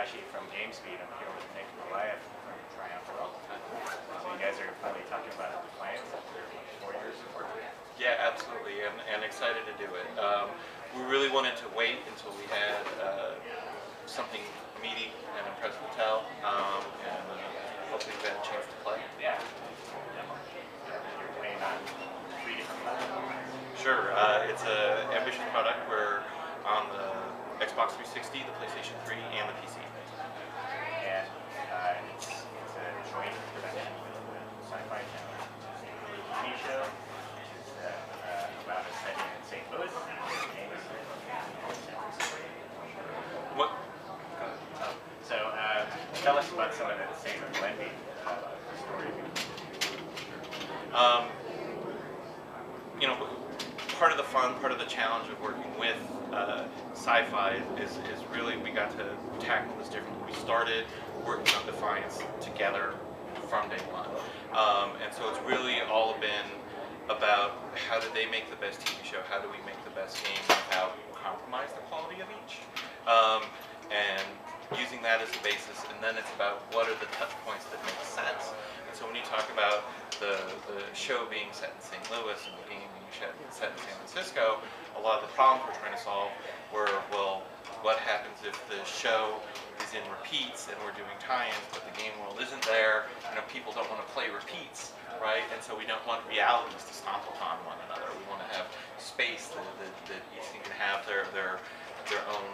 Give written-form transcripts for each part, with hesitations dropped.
Takashi from GameSpeed. I'm here with Nick Goliath from Triumph World. So you guys are probably talking about the plans after 4 years of work. Yeah, absolutely, and excited to do it. We really wanted to wait until we had something meaty and impressive to tell, and hopefully we had a chance to play. Yeah. You're playing on 3 different platforms. Sure, it's an ambitious product. We're on the Xbox 360, the PlayStation 3, and the PC. And it's a joint production with Sci-Fi Channel. It's a TV show. It's about a setting in St. Louis. The game is in San Francisco. What? So tell us about some of the same blending story. You know, part of the fun, part of the challenge of working with sci-fi is really we got to tackle this differently. We started working on Defiance together from day one, and so it's really all been about how do they make the best TV show, how do we make the best game without compromise the quality of each, and using that as the basis, and then it's about what are the touch points that make sense. And so when you talk about the show being set in St. Louis and the game being set in San Francisco, a lot of the problems we're trying to solve were, well, what happens if the show is in repeats and we're doing tie-ins, but the game world isn't there? You know, people don't want to play repeats, right? And so we don't want realities to stomp upon one another. We want to have space that each thing can have their own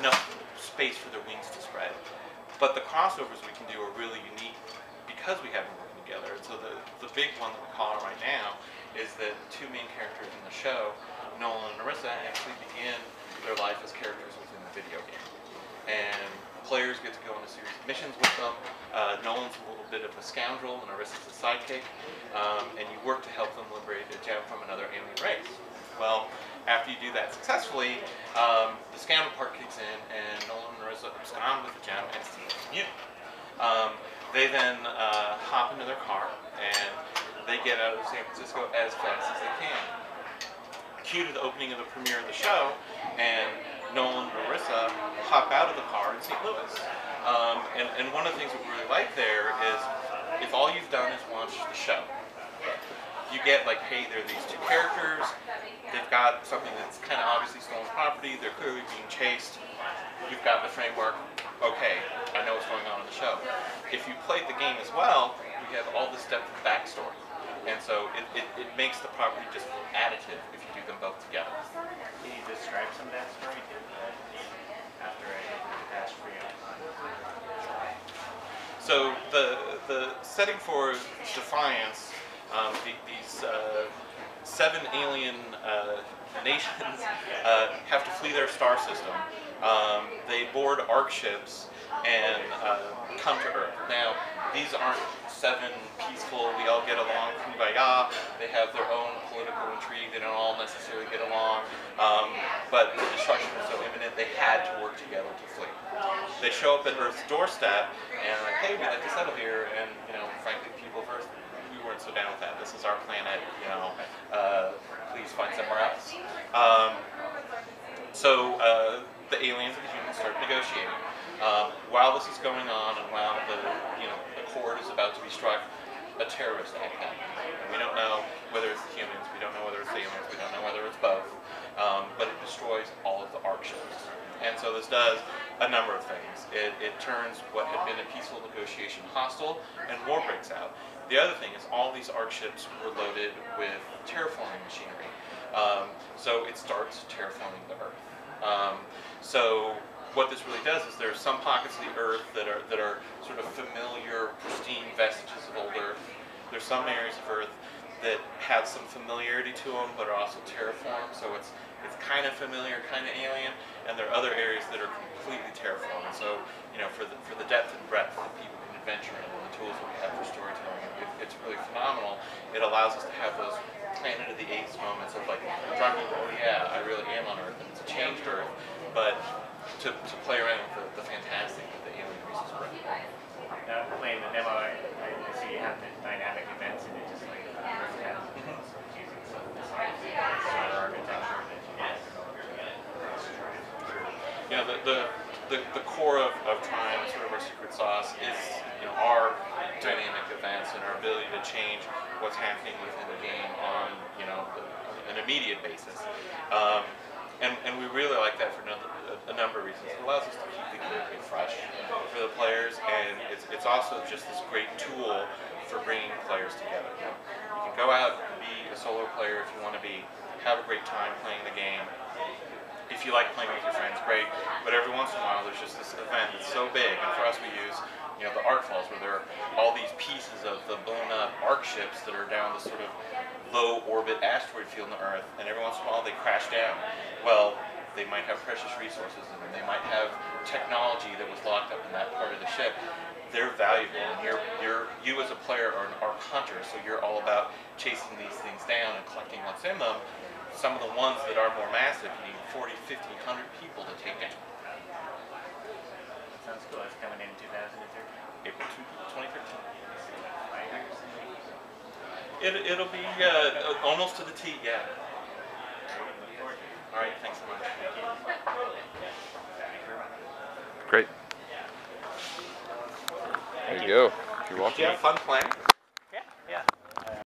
enough space for their wings to spread. But the crossovers we can do are really unique because we have been working together. And so the big one that we call it right now is that 2 main characters in the show, Nolan and Narissa, actually begin their life as characters within the video game. And players get to go on a series of missions with them. Nolan's a little bit of a scoundrel and Narissa's a sidekick. And you work to help them liberate a gem from another alien race. Well, after you do that successfully, the scoundrel part kicks in and Nolan and Narissa abscond with the gem and steal it from you. They then hop into their car and they get out of San Francisco as fast as they can. Cue to the opening of the premiere of the show, and Nolan and Narissa hop out of the car in St. Louis. And one of the things that we really like there is if all you've done is watch the show, you get like, hey, there are these 2 characters, they've got something that's kind of obviously stolen property, they're clearly being chased, you've got the framework, okay, I know what's going on in the show. If you played the game as well, you have all this depth of backstory. And so it makes the property just additive if you do them both together. Can you describe some of that story too? After I asked for you. So the setting for Defiance, these 7 alien nations have to flee their star system. They board ARC ships and come to Earth. Now, these aren't 7 peaceful, we all get along, kumbaya. They have their own political intrigue, they don't all necessarily get along. But the destruction was so imminent, they had to work together to flee. They show up at Earth's doorstep and like, hey, we'd like to settle here, and you know, frankly, people of Earth, we weren't so down with that. This is our planet, you know, please find somewhere else. So the aliens and the humans start negotiating. While this is going on, and while the accord is about to be struck, a terrorist attack happens. And we don't know whether it's the humans, we don't know whether it's the aliens, we don't know whether it's both, but it destroys all of the ARC ships. And so this does a number of things. It turns what had been a peaceful negotiation hostile, and war breaks out. The other thing is all these ARC ships were loaded with terraforming machinery. So it starts terraforming the Earth. So what this really does is there are some pockets of the Earth that are sort of familiar, pristine vestiges of old Earth. There's some areas of Earth that have some familiarity to them, but are also terraformed. So it's kind of familiar, kind of alien, and there are other areas that are completely terraformed. So you know, for the depth and breadth that people can adventure in, and the tools that we have for storytelling, it's really phenomenal. It allows us to have those Planet of the Apes moments of like, driving, oh yeah, I really am on Earth, and it's a changed Earth, but to play around with the fantastic that the alien races bring. Now, playing the demo, I see you have the dynamic events in it, just like Earth has. So it's using some of this architecture that you guys are going to Yeah, the core of Triumph, sort of our secret sauce, is our dynamic events and our ability to change what's happening within the game on an immediate basis. And we really like that for a number of reasons. It allows us to keep the game fresh for the players, and it's also just this great tool for bringing players together. You can go out and be a solo player if you want to have a great time playing the game. If you like playing with your friends, great. But every once in a while, there's just this event that's so big, and for us, we use the Arc Falls, where there are all these pieces of the blown-up Arc ships that are down this sort of low-orbit asteroid field on the Earth, and every once in a while, they crash down. Well, they might have precious resources in them. They might have technology that was locked up in that part of the ship. They're valuable, and you as a player are an Arc hunter, so you're all about chasing these things down and collecting what's in them. Some of the ones that are more massive, you need 40, 50, 100 people to take down. Sounds cool. It's coming in 2013. April 2013. Right. It'll be almost to the T, yeah. Look forward to it. All right, thanks so much. Thank you. Great. There you go. You're welcome. Did you have fun playing?